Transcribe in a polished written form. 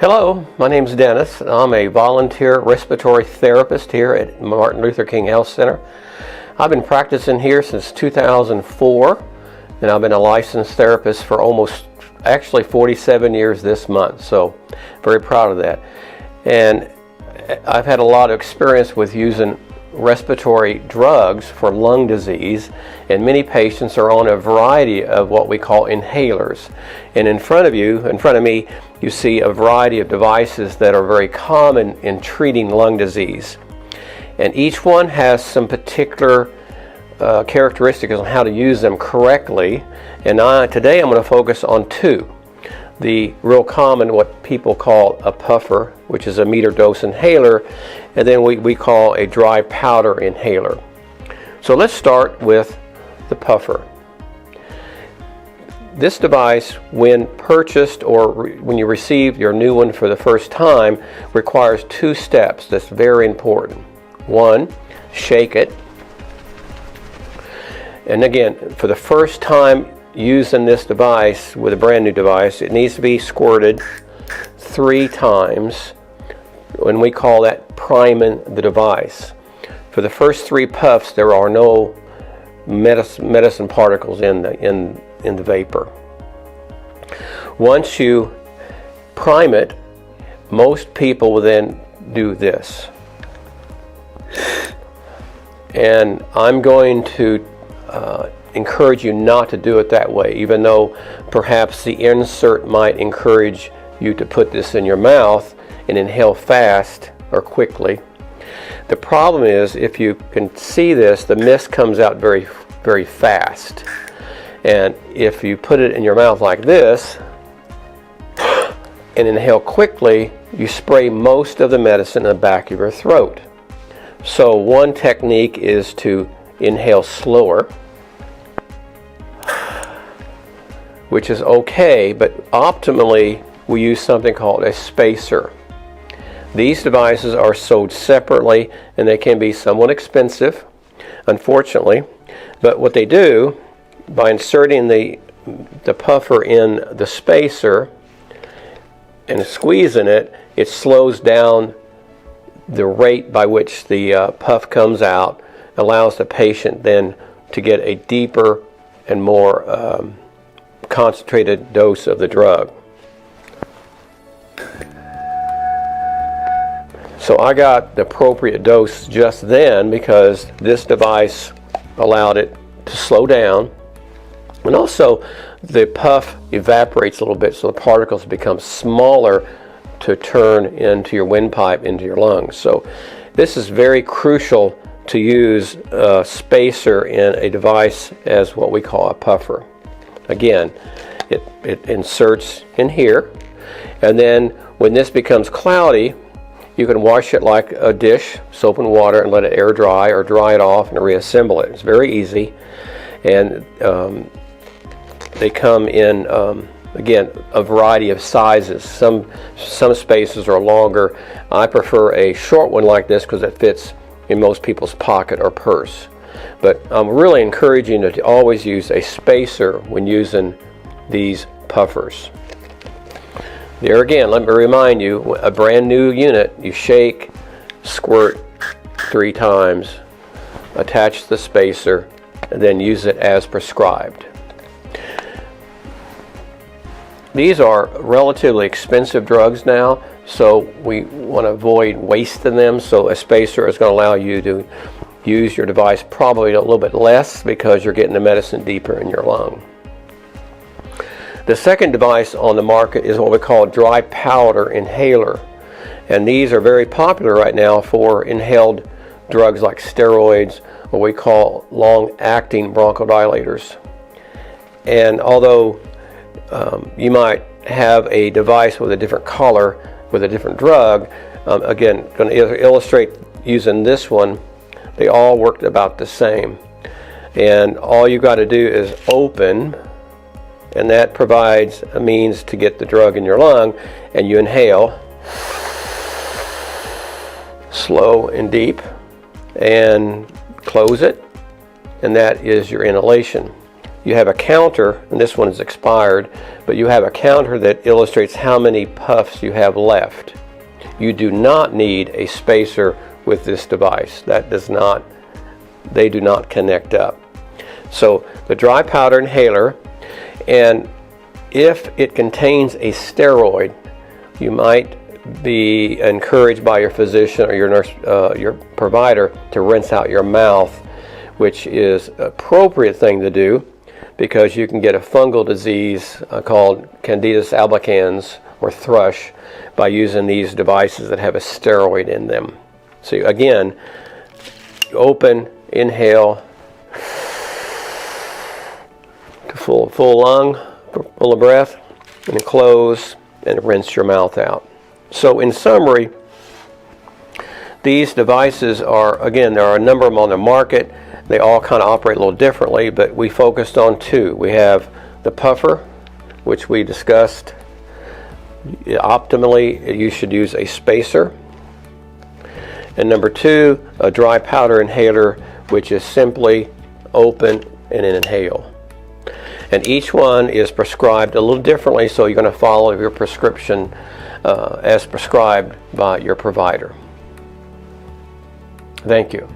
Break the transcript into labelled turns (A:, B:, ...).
A: Hello, my name is Dennis. I'm a volunteer respiratory therapist here at Martin Luther King Health Center. I've been practicing here since 2004, and I've been a licensed therapist for actually 47 years this month, so very proud of that. And I've had a lot of experience with using respiratory drugs for lung disease, and many patients are on a variety of what we call inhalers. And in front of me, you see a variety of devices that are very common in treating lung disease. And each one has some particular characteristics on how to use them correctly. And today I'm going to focus on two. The real common, what people call a puffer, which is a meter dose inhaler, and then we call a dry powder inhaler. So let's start with the puffer. This device, when purchased or when you receive your new one for the first time, requires two steps that's very important. One, shake it. And again, for the first time using this device with a brand new device, it needs to be squirted 3 times, and we call that priming the device. For the first 3 puffs, there are no medicine particles in the vapor. Once you prime it, most people will then do this. And I'm going to encourage you not to do it that way, even though perhaps the insert might encourage you to put this in your mouth and inhale fast or quickly. The problem is, if you can see this, the mist comes out very, very fast. And if you put it in your mouth like this and inhale quickly, you spray most of the medicine in the back of your throat. So one technique is to inhale slower, which is okay, but optimally we use something called a spacer. These devices are sold separately and they can be somewhat expensive, unfortunately, but what they do, by inserting the puffer in the spacer and squeezing it, it slows down the rate by which the puff comes out, allows the patient then to get a deeper and more concentrated dose of the drug. So I got the appropriate dose just then because this device allowed it to slow down, and also the puff evaporates a little bit, so the particles become smaller to turn into your windpipe, into your lungs. So this is very crucial to use a spacer in a device as what we call a puffer. Again, it inserts in here, and then when this becomes cloudy, you can wash it like a dish, soap and water, and let it air dry or dry it off and reassemble it. It's very easy, and they come in again, a variety of sizes. Some spaces are longer. I prefer a short one like this because it fits in most people's pocket or purse. But I'm really encouraging you to always use a spacer when using these puffers. There again, let me remind you, a brand new unit, you shake, squirt 3 times, attach the spacer, and then use it as prescribed. These are relatively expensive drugs now, so we want to avoid wasting them, so a spacer is going to allow you to use your device probably a little bit less because you're getting the medicine deeper in your lung. The second device on the market is what we call dry powder inhaler, and these are very popular right now for inhaled drugs like steroids, what we call long-acting bronchodilators. And although you might have a device with a different color with a different drug, again, going to illustrate using this one, they all work about the same. And all you've got to do is open, and that provides a means to get the drug in your lung, and you inhale slow and deep and close it, and that is your inhalation. you have a counter, and this one is expired, but you have a counter that illustrates how many puffs you have left. You do not need a spacer with this device. They do not connect up. So the dry powder inhaler, and if it contains a steroid, you might be encouraged by your physician or your nurse, your provider, to rinse out your mouth, which is an appropriate thing to do because you can get a fungal disease called Candida albicans or thrush by using these devices that have a steroid in them. So again, open, inhale to full lung, full of breath, and close and rinse your mouth out. So in summary, these devices are, again, there are a number of them on the market. They all kind of operate a little differently, but we focused on two. We have the puffer, which we discussed. Optimally, you should use a spacer. And number two, a dry powder inhaler, which is simply open and inhale. And each one is prescribed a little differently, so you're going to follow your prescription as prescribed by your provider. Thank you.